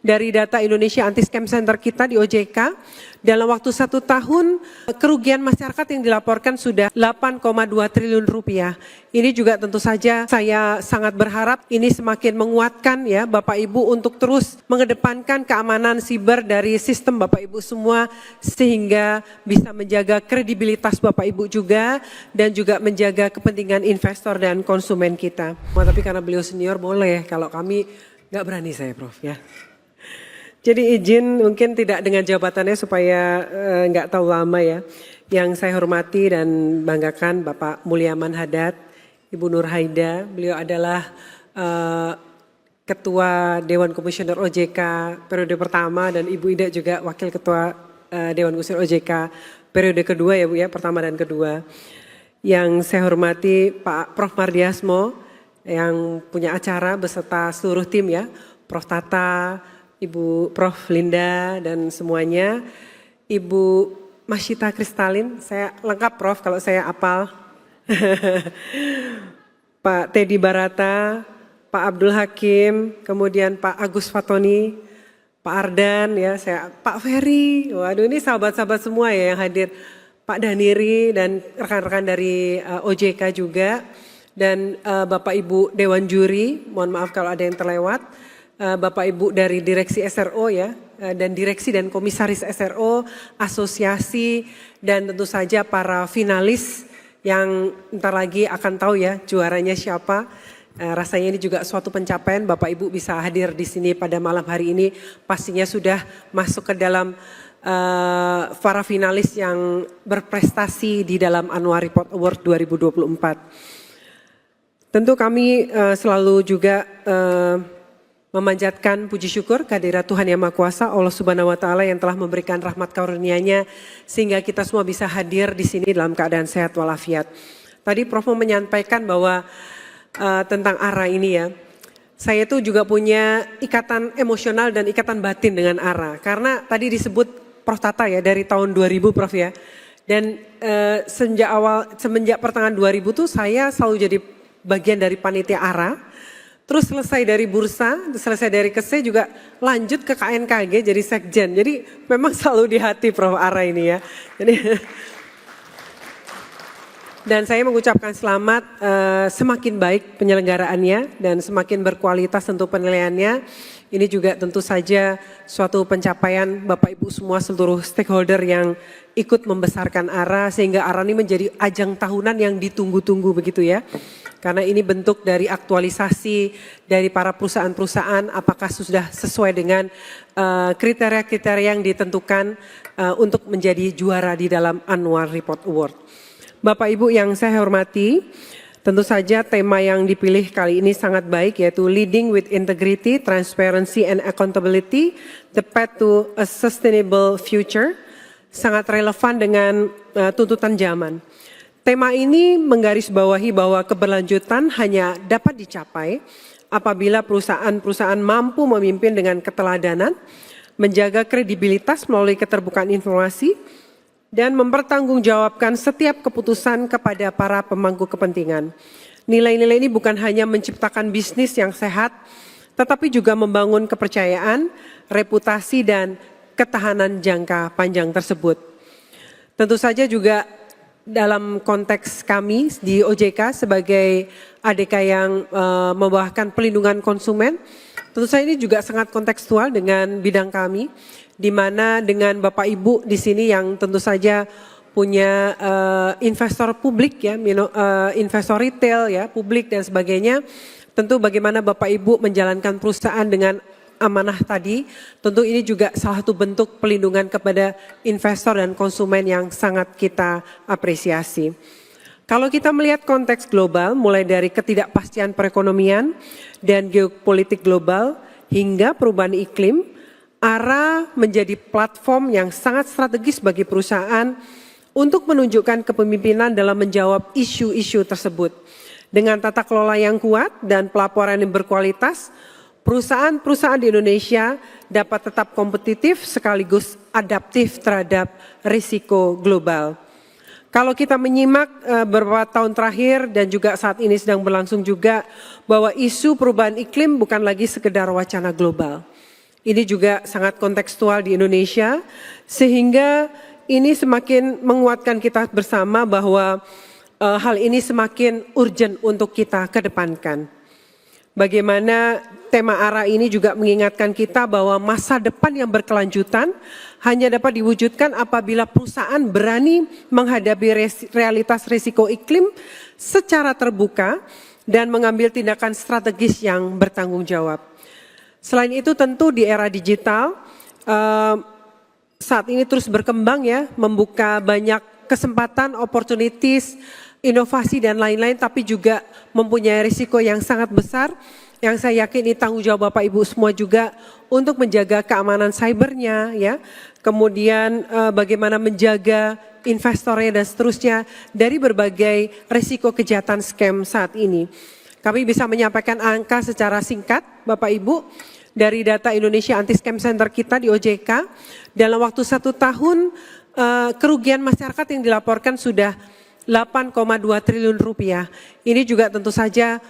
dari data Indonesia Anti-Scam Center kita di OJK, dalam waktu 1 tahun kerugian masyarakat yang dilaporkan sudah 8,2 triliun rupiah. Ini juga tentu saja saya sangat berharap ini semakin menguatkan ya Bapak Ibu untuk terus mengedepankan keamanan siber dari sistem Bapak Ibu semua sehingga bisa menjaga kredibilitas Bapak Ibu juga dan juga menjaga kepentingan investor dan konsumen kita. Tapi karena beliau senior boleh, kalau kami nggak berani saya Prof ya. Jadi izin mungkin tidak dengan jabatannya supaya nggak tahu lama ya. Yang saya hormati dan banggakan Bapak Mulyaman Hadad, Ibu Nur Haida, beliau adalah Ketua Dewan Komisioner OJK periode pertama dan Ibu Ida juga Wakil Ketua Dewan Komisioner OJK periode kedua ya Bu ya, pertama dan kedua. Yang saya hormati Pak Prof Mardiasmo yang punya acara beserta seluruh tim ya, Prof Tata, Ibu Prof Linda dan semuanya, Ibu Masyita Kristalin, saya lengkap Prof kalau saya apal. Pak Teddy Barata, Pak Abdul Hakim, kemudian Pak Agus Fatoni, Pak Ardan ya, Pak Ferry, waduh ini sahabat-sahabat semua ya yang hadir, Pak Daniri dan rekan-rekan dari OJK juga, dan Bapak Ibu Dewan Juri, mohon maaf kalau ada yang terlewat. Bapak Ibu dari Direksi SRO ya, dan Direksi dan Komisaris SRO, asosiasi, dan tentu saja para finalis yang ntar lagi akan tahu ya juaranya siapa. Rasanya ini juga suatu pencapaian Bapak Ibu bisa hadir di sini pada malam hari ini, pastinya sudah masuk ke dalam para finalis yang berprestasi di dalam Annual Report Award 2024. Tentu kami selalu juga memanjatkan puji syukur kehadirat Tuhan Yang Maha Kuasa Allah Subhanahu wa taala yang telah memberikan rahmat karunia-Nya sehingga kita semua bisa hadir di sini dalam keadaan sehat walafiat. Tadi Prof menyampaikan bahwa tentang ARA ini ya. Saya itu juga punya ikatan emosional dan ikatan batin dengan ARA karena tadi disebut Prof Tata ya dari tahun 2000 Prof ya. Dan semenjak pertengahan 2000 tuh saya selalu jadi bagian dari panitia ARA. Terus selesai dari bursa, selesai dari KSE juga lanjut ke KNKG jadi sekjen. Jadi memang selalu di hati Prof Ara ini ya. Jadi, dan saya mengucapkan selamat semakin baik penyelenggaraannya dan semakin berkualitas tentu penilaiannya. Ini juga tentu saja suatu pencapaian Bapak Ibu semua seluruh stakeholder yang ikut membesarkan ARA sehingga ARA ini menjadi ajang tahunan yang ditunggu-tunggu begitu ya. Karena ini bentuk dari aktualisasi dari para perusahaan-perusahaan apakah sudah sesuai dengan kriteria-kriteria yang ditentukan untuk menjadi juara di dalam Annual Report Award. Bapak Ibu yang saya hormati, tentu saja tema yang dipilih kali ini sangat baik yaitu Leading with Integrity, Transparency and Accountability, The Path to a Sustainable Future, sangat relevan dengan tuntutan zaman. Tema ini menggarisbawahi bahwa keberlanjutan hanya dapat dicapai apabila perusahaan-perusahaan mampu memimpin dengan keteladanan, menjaga kredibilitas melalui keterbukaan informasi, dan mempertanggungjawabkan setiap keputusan kepada para pemangku kepentingan. Nilai-nilai ini bukan hanya menciptakan bisnis yang sehat, tetapi juga membangun kepercayaan, reputasi, dan ketahanan jangka panjang tersebut. Tentu saja juga dalam konteks kami di OJK sebagai ADK yang membawakan pelindungan konsumen, tentu saja ini juga sangat kontekstual dengan bidang kami, di mana dengan Bapak Ibu di sini yang tentu saja punya investor publik ya, investor retail ya, publik dan sebagainya, tentu bagaimana Bapak Ibu menjalankan perusahaan dengan amanah tadi, tentu ini juga salah satu bentuk pelindungan kepada investor dan konsumen yang sangat kita apresiasi. Kalau kita melihat konteks global, mulai dari ketidakpastian perekonomian dan geopolitik global hingga perubahan iklim, ARA menjadi platform yang sangat strategis bagi perusahaan untuk menunjukkan kepemimpinan dalam menjawab isu-isu tersebut. Dengan tata kelola yang kuat dan pelaporan yang berkualitas, perusahaan-perusahaan di Indonesia dapat tetap kompetitif sekaligus adaptif terhadap risiko global. Kalau kita menyimak beberapa tahun terakhir dan juga saat ini sedang berlangsung juga bahwa isu perubahan iklim bukan lagi sekedar wacana global. Ini juga sangat kontekstual di Indonesia, sehingga ini semakin menguatkan kita bersama bahwa hal ini semakin urgent untuk kita kedepankan. Bagaimana tema ARA ini juga mengingatkan kita bahwa masa depan yang berkelanjutan hanya dapat diwujudkan apabila perusahaan berani menghadapi realitas risiko iklim secara terbuka dan mengambil tindakan strategis yang bertanggung jawab. Selain itu tentu di era digital saat ini terus berkembang ya, membuka banyak kesempatan, opportunities, inovasi dan lain-lain, tapi juga mempunyai risiko yang sangat besar yang saya yakin ini tanggung jawab Bapak Ibu semua juga untuk menjaga keamanan cybernya ya, kemudian bagaimana menjaga investornya dan seterusnya dari berbagai risiko kejahatan scam saat ini. Kami bisa menyampaikan angka secara singkat Bapak Ibu dari data Indonesia Anti-Scam Center kita di OJK, dalam waktu 1 tahun kerugian masyarakat yang dilaporkan sudah 8,2 triliun rupiah. Ini juga tentu saja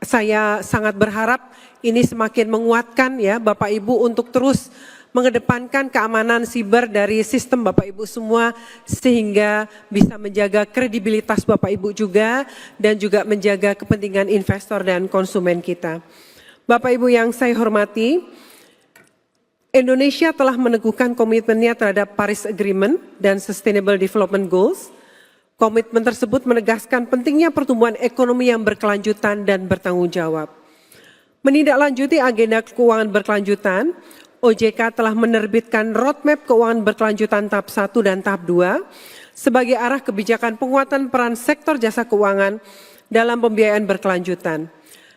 saya sangat berharap ini semakin menguatkan ya Bapak Ibu untuk terus mengedepankan keamanan siber dari sistem Bapak Ibu semua sehingga bisa menjaga kredibilitas Bapak Ibu juga dan juga menjaga kepentingan investor dan konsumen kita. Bapak Ibu yang saya hormati, Indonesia telah meneguhkan komitmennya terhadap Paris Agreement dan Sustainable Development Goals. Komitmen tersebut menegaskan pentingnya pertumbuhan ekonomi yang berkelanjutan dan bertanggung jawab. Menindaklanjuti agenda keuangan berkelanjutan, OJK telah menerbitkan roadmap keuangan berkelanjutan tahap 1 dan tahap 2 sebagai arah kebijakan penguatan peran sektor jasa keuangan dalam pembiayaan berkelanjutan.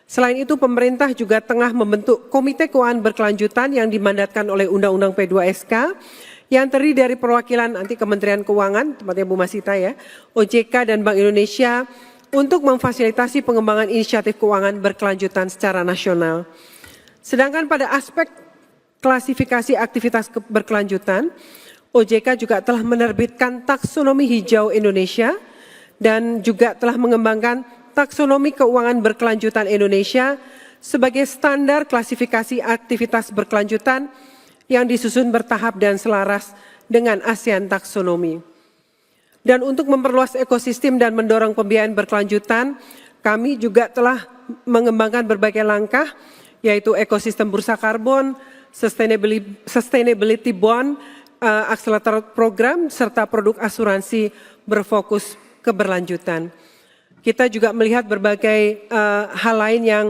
Selain itu, pemerintah juga tengah membentuk Komite Keuangan Berkelanjutan yang dimandatkan oleh Undang-Undang P2SK yang terdiri dari perwakilan nanti Kementerian Keuangan, tempatnya Bu Masita ya, OJK dan Bank Indonesia untuk memfasilitasi pengembangan inisiatif keuangan berkelanjutan secara nasional. Sedangkan pada aspek klasifikasi aktivitas berkelanjutan, OJK juga telah menerbitkan taksonomi hijau Indonesia dan juga telah mengembangkan taksonomi keuangan berkelanjutan Indonesia sebagai standar klasifikasi aktivitas berkelanjutan yang disusun bertahap dan selaras dengan ASEAN Taksonomi. Dan untuk memperluas ekosistem dan mendorong pembiayaan berkelanjutan, kami juga telah mengembangkan berbagai langkah, yaitu ekosistem bursa karbon, sustainability bond, accelerator program, serta produk asuransi berfokus keberlanjutan. Kita juga melihat berbagai hal lain yang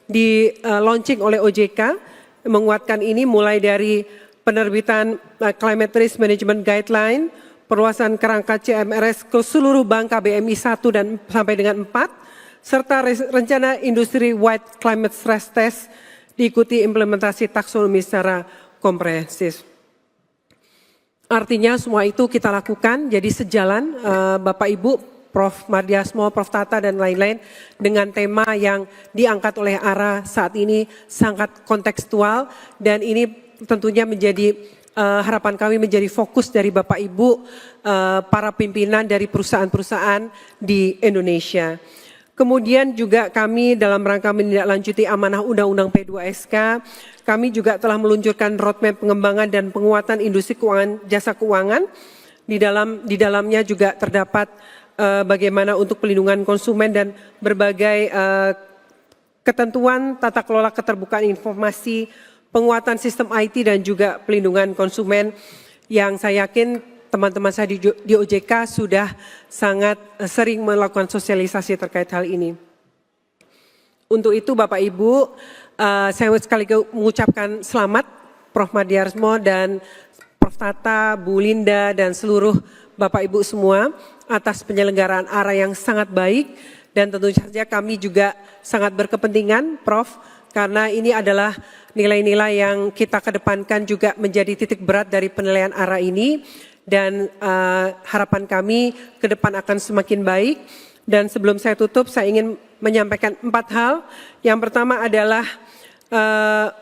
di launching oleh OJK, menguatkan ini mulai dari penerbitan Climate Risk Management Guideline, perluasan kerangka CMRS ke seluruh bank KBMI 1 dan sampai dengan 4, serta rencana Industry Wide Climate Stress Test diikuti implementasi taksonomi secara komprehensif. Artinya semua itu kita lakukan, jadi sejalan Bapak Ibu, Prof. Mardiasmo, Prof. Tata dan lain-lain dengan tema yang diangkat oleh ARA saat ini sangat kontekstual dan ini tentunya menjadi harapan kami menjadi fokus dari Bapak Ibu para pimpinan dari perusahaan-perusahaan di Indonesia. Kemudian juga kami dalam rangka menindaklanjuti amanah Undang-Undang P2SK, kami juga telah meluncurkan roadmap pengembangan dan penguatan industri keuangan jasa keuangan. Di dalamnya juga terdapat bagaimana untuk pelindungan konsumen dan berbagai ketentuan tata kelola keterbukaan informasi, penguatan sistem IT dan juga pelindungan konsumen yang saya yakin teman-teman saya di OJK sudah sangat sering melakukan sosialisasi terkait hal ini. Untuk itu Bapak Ibu, saya sekaligus mengucapkan selamat Prof. Mardiasmo dan Prof. Tata, Bu Linda dan seluruh Bapak Ibu semua atas penyelenggaraan ARA yang sangat baik dan tentu saja kami juga sangat berkepentingan Prof. Karena ini adalah nilai-nilai yang kita kedepankan juga menjadi titik berat dari penilaian ARA ini dan harapan kami ke depan akan semakin baik. Dan sebelum saya tutup saya ingin menyampaikan 4 hal. Yang pertama adalah 3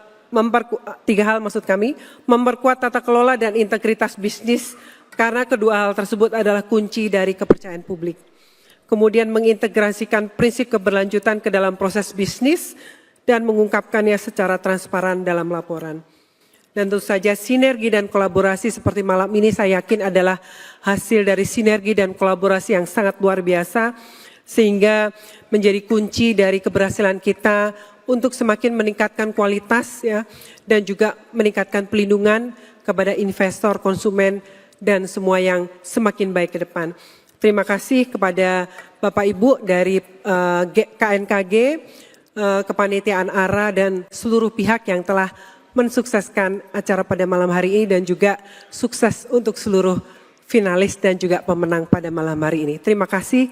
hal maksud kami, memperkuat tata kelola dan integritas bisnis karena kedua hal tersebut adalah kunci dari kepercayaan publik. Kemudian mengintegrasikan prinsip keberlanjutan ke dalam proses bisnis dan mengungkapkannya secara transparan dalam laporan. Dan tentu saja sinergi dan kolaborasi seperti malam ini saya yakin adalah hasil dari sinergi dan kolaborasi yang sangat luar biasa, sehingga menjadi kunci dari keberhasilan kita untuk semakin meningkatkan kualitas ya, dan juga meningkatkan pelindungan kepada investor, konsumen, dan semua yang semakin baik ke depan. Terima kasih kepada Bapak Ibu dari KNKG, Kepanitiaan ARA, dan seluruh pihak yang telah mensukseskan acara pada malam hari ini, dan juga sukses untuk seluruh finalis dan juga pemenang pada malam hari ini. Terima kasih.